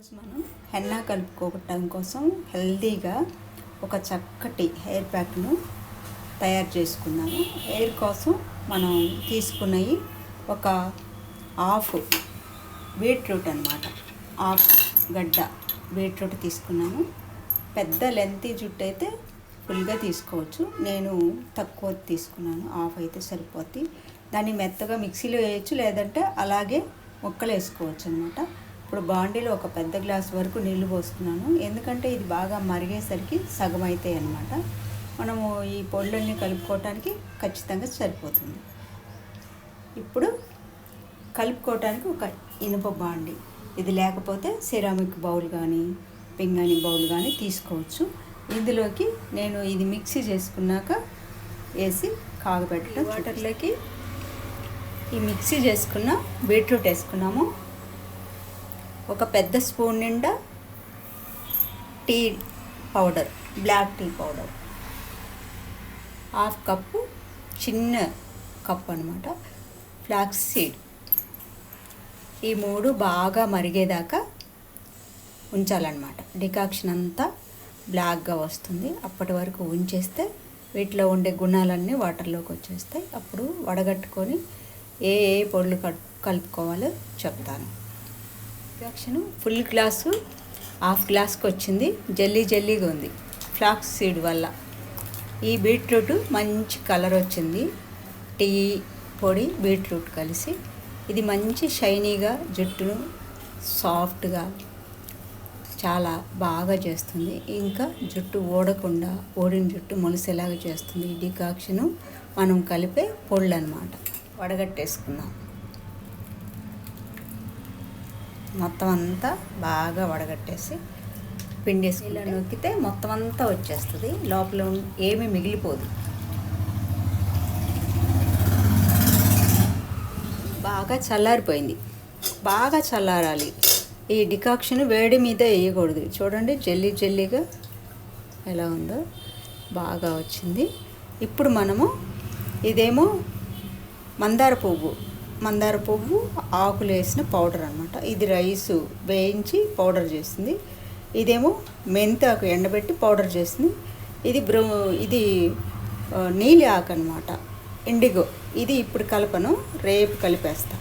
ఈరోజు మనం హెన్నా కలుపుకోవటం కోసం హెల్తీగా ఒక చక్కటి హెయిర్ ప్యాక్ను తయారు చేసుకున్నాము. హెయిర్ కోసం మనం తీసుకున్నవి ఒక హాఫ్ బీట్రూట్ అన్నమాట. హాఫ్ గడ్డ బీట్రూట్ తీసుకున్నాము. పెద్ద లెంతీ జుట్టు అయితే ఫుల్గా తీసుకోవచ్చు. నేను తక్కువ తీసుకున్నాను, హాఫ్ అయితే సరిపోద్ది. దాన్ని మెత్తగా మిక్సీలో వేయచ్చు, లేదంటే అలాగే ముక్కలు వేసుకోవచ్చు అన్నమాట. ఇప్పుడు బాండీలో ఒక పెద్ద గ్లాస్ వరకు నీళ్లు పోసుకున్నాను, ఎందుకంటే ఇది బాగా మరిగేసరికి సగం అవుతాయి అన్నమాట. మనము ఈ పొళ్ళన్నీ కలుపుకోవటానికి ఖచ్చితంగా సరిపోతుంది. ఇప్పుడు కలుపుకోవటానికి ఒక ఇనుప బాండీ, ఇది లేకపోతే సిరామిక్ బౌల్ కానీ పింగాణి బౌల్ కానీ తీసుకోవచ్చు. ఇందులోకి నేను ఇది మిక్సీ చేసుకున్నాక వేసి కాగబెట్టడం. వాటర్లోకి ఈ మిక్సీ చేసుకున్న బీట్రూట్ వేసుకున్నాము. ఒక పెద్ద స్పూన్ నిండా tea powder, black tea powder, half cup, చిన్న కప్పు అనమాట ఫ్లాక్స్ సీడ్. ఈ మూడు బాగా మరిగేదాకా ఉంచాలన్నమాట. డికాక్షన్ అంతా బ్లాక్గా వస్తుంది. అప్పటి వరకు ఉంచేస్తే వీటిలో ఉండే గుణాలన్నీ వాటర్లోకి వచ్చేస్తాయి. అప్పుడు వడగట్టుకొని ఏ ఏ పొడులు కలుపుకోవాలో చెప్తాను. డికాక్షన్ ఫుల్ గ్లాసు హాఫ్ గ్లాస్కి వచ్చింది. జల్లీగా ఉంది ఫ్లాక్స్ సీడ్ వల్ల. ఈ బీట్రూట్ మంచి కలర్ వచ్చింది. టీ పొడి బీట్రూట్ కలిసి ఇది మంచి షైనీగా, జుట్టును సాఫ్ట్గా చాలా బాగా చేస్తుంది. ఇంకా జుట్టు ఓడకుండా, ఓడిన జుట్టు మొలిసేలాగా చేస్తుంది. ఈ డికాక్షను మనం కలిపే పొళ్ళు అన్నమాట. వడగట్టేసుకుందాం. మొత్తం అంతా బాగా వడగట్టేసి పిండేసి ఇలా నొక్కితే మొత్తం అంతా వచ్చేస్తుంది. లోపల ఏమీ మిగిలిపోదు. బాగా చల్లారిపోయింది. బాగా చల్లారాలి. ఈ డికాక్షన్ వేడి మీద వేయకూడదు. చూడండి జల్లీగా ఎలా ఉందో, బాగా వచ్చింది. ఇప్పుడు మనము ఇదేమో మందార పువ్వు ఆకులు వేసిన పౌడర్ అనమాట. ఇది రైసు వేయించి పౌడర్ చేసింది. ఇదేమో మెంతి ఆకు ఎండబెట్టి పౌడర్ చేసింది. ఇది నీలి ఆకు అనమాట, ఇండిగో. ఇది ఇప్పుడు కలపను, రేపు కలిపేస్తా.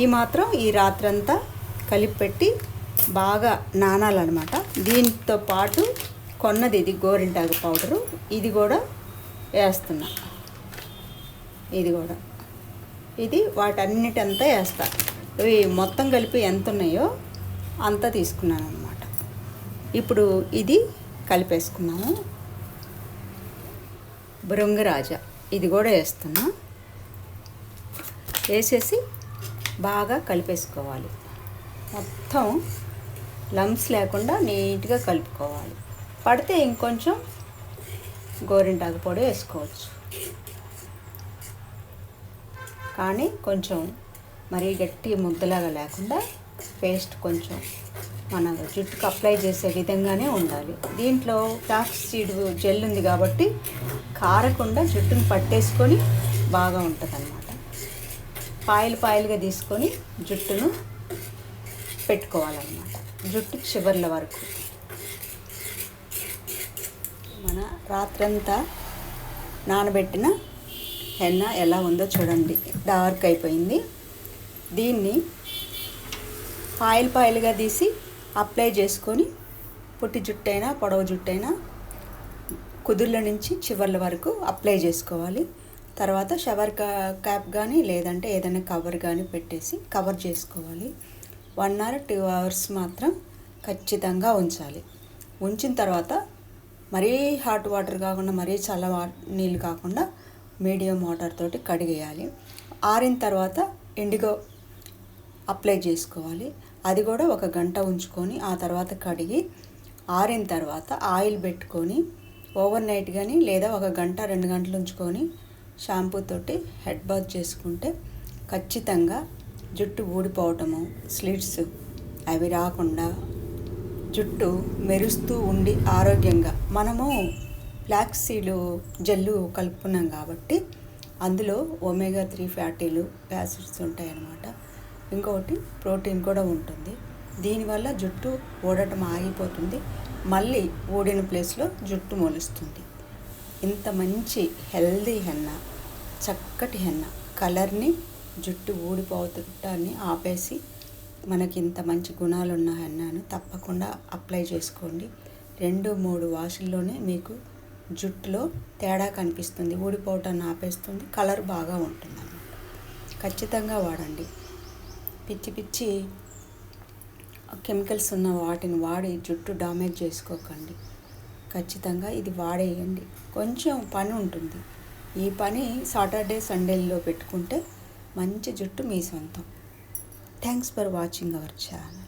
ఈ మాత్రం ఈ రాత్రంతా కలిపి పెట్టి బాగా నానాలన్నమాట. దీంతో పాటు కొన్నది ఇది గోరింటాకు పౌడరు, ఇది కూడా వేస్తున్నా. ఇది వాటన్నిటంతా వేస్తా. ఇవి మొత్తం కలిపి ఎంత ఉన్నాయో అంత తీసుకున్నాను అన్నమాట. ఇప్పుడు ఇది కలిపేసుకున్నాము. భృంగరాజా ఇది కూడా వేస్తున్నా. వేసేసి బాగా కలిపేసుకోవాలి. మొత్తం లంప్స్ లేకుండా నీట్గా కలుపుకోవాలి. పడితే ఇంకొంచెం గోరింటాకు పొడి వేసుకోవచ్చు, కానీ కొంచెం మరీ గట్టి ముద్దలాగా లేకుండా పేస్ట్ కొంచెం మన జుట్టుకు అప్లై చేసే విధంగానే ఉండాలి. దీంట్లో ఫ్లాక్స్ సీడ్ జెల్ ఉంది కాబట్టి కారకుండా జుట్టును పట్టేసుకొని బాగా ఉంటుంది అన్నమాట. పాయలుగా తీసుకొని జుట్టును పెట్టుకోవాలన్నమాట, జుట్టు చివర్ల వరకు. మన రాత్రంతా నానబెట్టిన హెన్నా ఎలా ఉందో చూడండి, డార్క్ అయిపోయింది. దీన్ని పాయలుగా తీసి అప్లై చేసుకొని పొట్టి జుట్టైనా పొడవు జుట్టైనా కుదుర్ల నుంచి చివర్ల వరకు అప్లై చేసుకోవాలి. తర్వాత షవర్ క్యాప్ కానీ లేదంటే ఏదైనా కవర్ కానీ పెట్టేసి కవర్ చేసుకోవాలి. 1 or 2 hours మాత్రం ఖచ్చితంగా ఉంచాలి. ఉంచిన తర్వాత మరీ హాట్ వాటర్ కాకుండా, మరీ చల్ల నీళ్ళు కాకుండా మీడియం వాటర్ తోటి కడిగేయాలి. ఆరిన తర్వాత ఇండిగో అప్లై చేసుకోవాలి. అది కూడా 1 గంట ఉంచుకొని ఆ తర్వాత కడిగి, ఆరిన తర్వాత ఆయిల్ పెట్టుకొని ఓవర్ నైట్ కానీ లేదా 1 గంట 2 గంటలు ఉంచుకొని షాంపూ తోటి హెడ్ బాత్ చేసుకుంటే ఖచ్చితంగా జుట్టు ఊడిపోవటము, స్లిట్స్ అవి రాకుండా జుట్టు మెరుస్తూ ఉండి ఆరోగ్యంగా. మనము ఫ్లాక్స్ సీడ్ జెల్లు కలుపుకున్నాం కాబట్టి అందులో omega-3 ఫ్యాటీలు, యాసిడ్స్ ఉంటాయి అన్నమాట. ఇంకొకటి ప్రోటీన్ కూడా ఉంటుంది. దీనివల్ల జుట్టు ఊడటం ఆగిపోతుంది, మళ్ళీ ఊడిన ప్లేస్లో జుట్టు మొలుస్తుంది. ఇంత మంచి హెల్దీ హెన్నా, చక్కటి హెన్నా, కలర్ని, జుట్టు ఊడిపోవటాన్ని ఆపేసి మనకి ఇంత మంచి గుణాలున్న హెన్నాను తప్పకుండా అప్లై చేసుకోండి. 2-3 వాషుల్లోనే మీకు జుట్టులో తేడా కనిపిస్తుంది, ఊడిపోవటాన్ని ఆపేస్తుంది, కలర్ బాగా ఉంటుంది అన్నమాట. ఖచ్చితంగా వాడండి. పిచ్చి పిచ్చి కెమికల్స్ ఉన్న వాటిని వాడి జుట్టు డామేజ్ చేసుకోకండి. ఖచ్చితంగా ఇది వాడేయండి. కొంచెం పని ఉంటుంది, ఈ పని సాటర్డే సండేల్లో పెట్టుకుంటే మంచి జుట్టు మీ సొంతం. Thanks for watching our channel.